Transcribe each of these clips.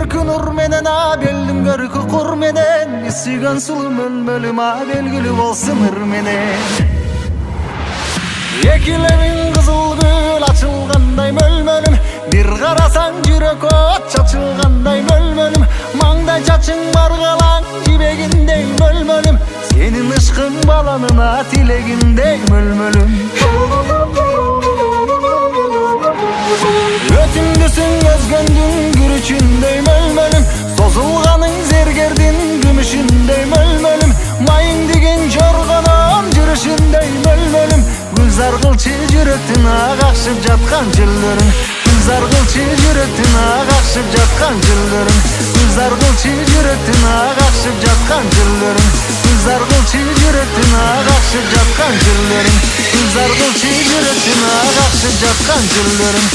Görkü nur menen beldim görkü kur menen isigen sulu mölmölüm belgili bolsun ır menen Ekilemin kızıl gül açılganday mölmölüm Bir karasan jürek ot çaçılganday mölmölüm Mangday çaçın bargalan jibegindey mölmölüm Senin ışkın balanına tilegindey mölmölüm Ötündüsün özgöndün gürüçündey mölmölüm Sozulganın zergerdin gümüşündey mölmölüm Mayın digin jorgonun jürüşündey mölmölüm Gülzar kılçı jürektin ağaxşıp jatkan jüllerin Gülzar kılçı jürektin ağaxşıp jatkan jüllerin Gülzar kılçı jürektin ağaxşıp jatkan jüllerin Gülzar kılçı jürektin ağaxşıp jatkan jüllerin Gülzar kılçı jürektin ağaxşıp jatkan jüllerin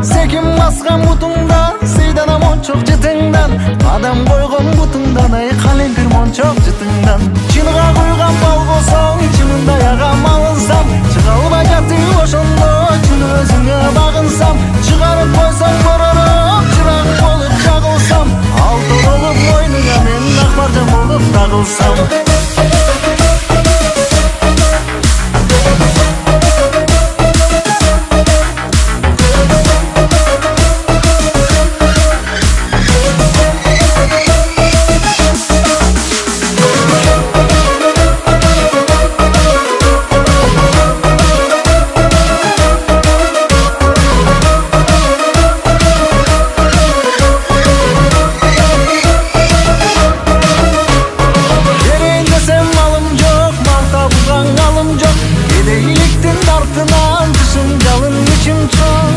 Sekin baskan butundan, seydanam on çok jıtыңdan Adam koygon butundan, ay kalengir mon çok jıtыңdan Çılga koygan bal bolsong, çılında yagam alınsam Çıgalba jatı oşondo, çül özüңe bagınsam Çıgarıp koysang bororoп, çırak bolup jagılsam Altı olup moynuңa men akbarjam bolup tagılsam Артынан düşüncalın içim çok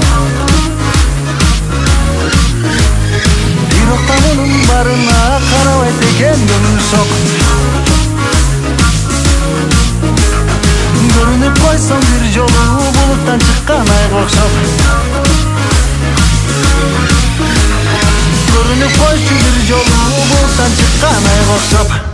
Bir oktanının barına karavay teken gönül şok Görünüp koysam bir jolu buluttan çıkkan ay okşap Görünüp koysun bir jolu buluttan çıkkan ay okşap